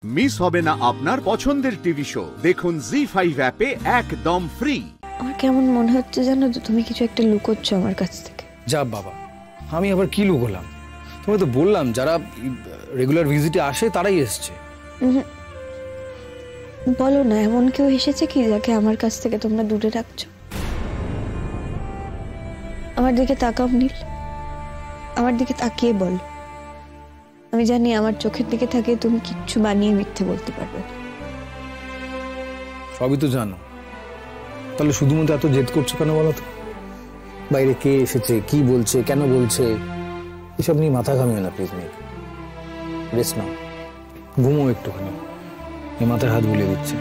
Miss হবে না আপনার পছন্দের টিভি শো। দেখুন জি5 অ্যাপে একদম ফ্রি। আমার কেমন মনে হচ্ছে জানো তো, তুমি কিছু একটা লুকোচ্ছ আমার কাছ থেকে। যা বাবা, আমি আবার কি লুকোলাম? তোমাকে তো বললাম যারা রেগুলার ভিজিটে আসে তারাই এসছে। বলো না, এমন কেউ এসেছে কি যাকে আমার কাছ থেকে তোমরা দূরে রাখছো? আমার দিকে তাকাও নীল, আমার দিকে তাকিয়ে বলো। আমি জানি আমার চোখের দিকে থাকে তুমি কিচ্ছু বানিয়ে মিথ্যে বলতে পারবে। সবই তো জানো, তাহলে শুধুমাত্র এত জেদ করছো কেন বলো তো? বাইরে কে এসেছে, কি বলছে, কেন বলছে, এসব নিয়ে মাথা ঘামিও না প্লিজ। মেঘ, রেস্ট নাও, ঘুমো একটুখানি। এই মাথায় হাত বুলিয়ে দিচ্ছে।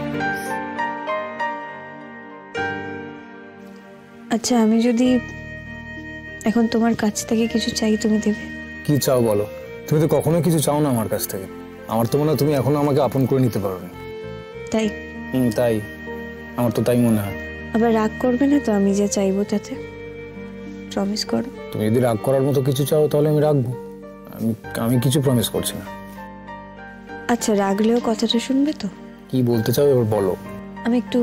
আচ্ছা, আমি যদি এখন তোমার কাছ থেকে কিছু চাই, তুমি দেবে? কি চাও বলো? তুমি তো কখনো কিছু চাও না আমার কাছ থেকে। আমার তো মনে হয় তুমি এখনো আমাকে আপন করে নিতে পারো না। তাই? তাই, আমার তো তাই মনে হয়। আবার রাগ করবে না তো আমি যা চাইবো তাতে? প্রমিস করো। তুমি যদি রাগ করার মতো কিছু চাও তাহলে আমি রাখবো। আমি কিছু প্রমিস করছি না। আচ্ছা, রাগলেও কথাটা শুনবে তো? কি বলতে চাও এবার বলো। আমি একটু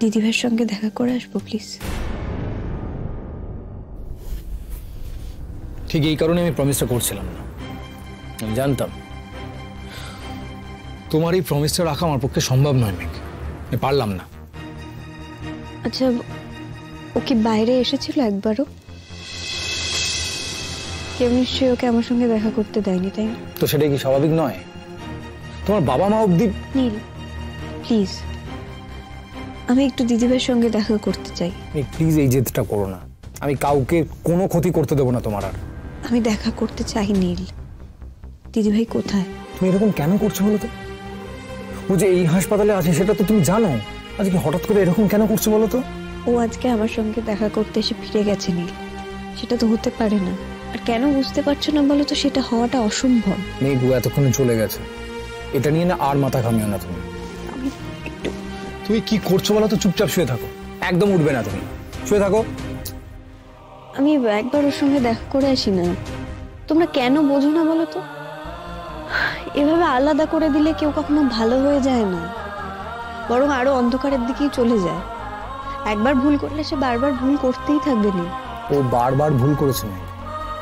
দিদিভাইয়ের সঙ্গে দেখা করে আসবো প্লিজ। ঠিক এই কারণে আমি প্রমিসটা করছিলাম না। আমি জানতাম তোমার এই প্রমিসটা রাখা আমার পক্ষে সম্ভব নয় মেঘ, আমি পারলাম না। আচ্ছা, ও কি বাইরে এসেছিল একবারও? কেউ নিশ্চয়ই ওকে আমার সঙ্গে দেখা করতে দেয়নি, তাই না? তো সেটাই কি স্বাভাবিক নয়? তোমার বাবা মা অব্দি। নীল প্লিজ, আমি একটু দিদিভাইয়ের সঙ্গে দেখা করতে চাই। প্লিজ এই জেদটা করো না। আমি কাউকে কোনো ক্ষতি করতে দেবো না তোমার। আর আমি দেখা করতে চাই নীল। দিদিভাই কোথায়? তুমি এরকম কেন করছো বলো তো? ও যে এই হাসপাতালে আছে সেটা তো তুমি জানো, আজকে হঠাৎ করে এরকম কেন করছো বলো তো? ও আজকে আমার সঙ্গে দেখা করতে এসে ফিরে গেছে নীল, সেটা তো হতে পারে না। আর কেন বুঝতে পারছো না বলো তো? সেটা হওয়াটা অসম্ভব। মেঘ, ও এতক্ষণে চলে গেছে, এটা নিয়ে না আর মাথা ঘামিও না তুমি। আমি একটু। তুমি কি করছো বলো তো? চুপচাপ শুয়ে থাকো, একদম উঠবে না, তুমি শুয়ে থাকো। আমি একবার ওর সঙ্গে দেখা করে আসি না? তোমরা কেন বোঝো না বলো তো? এভাবে আলাদা করে দিলে কেউ কখনো ভালো হয়ে যায় না, বরং আরো অন্ধকারের দিকেই চলে যায়। একবার ভুল করলে সে বারবার ভুল করতেই থাকবে না। ও বারবার ভুল করেছে মেঘ,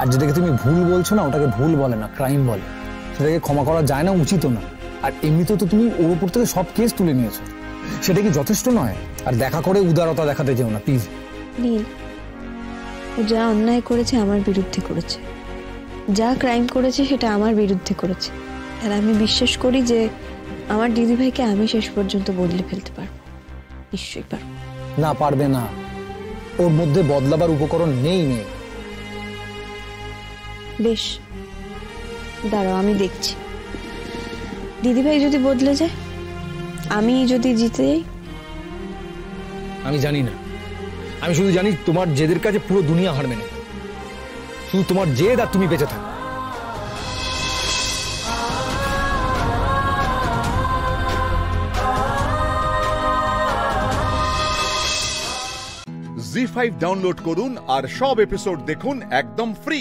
আর যেটাকে তুমি ভুল বলছো না, ওটাকে ভুল বলে না, ক্রাইম বলে। সেটাকে ক্ষমা করা যায় না, উচিত না। আর এমনিতেও তো তুমি ওর উপর থেকে সব কেস তুলে নিয়েছো, সেটা কি যথেষ্ট নয়? আর দেখা করে উদারতা দেখাতে যেও না প্লিজ। নীল, ও যা অন্যায় করেছে আমার বিরুদ্ধে করেছে, যা ক্রাইম করেছে সেটা আমার বিরুদ্ধে করেছে। আর আমি বিশ্বাস করি যে আমার দিদিভাইকে আমি শেষ পর্যন্ত বদলে ফেলতে পারবো। নিশ্চয়ই পারবো। না, পারবে না। ওর মধ্যে বদলাবার উপকরণ নেই। নেই। বেশ, দাঁড়াও, আমি দেখছি। দিদিভাই যদি বদলে যায়, আমি যদি জিতে যাই। আমি জানি না, আমি শুধু জানি তোমার জেদের কাছে পুরো দুনিয়া হার মেনে। শুধু তোমার জেদ আর তুমি বেঁচে থাকো। জি5 ডাউনলোড করুন আর সব এপিসোড দেখুন একদম ফ্রি।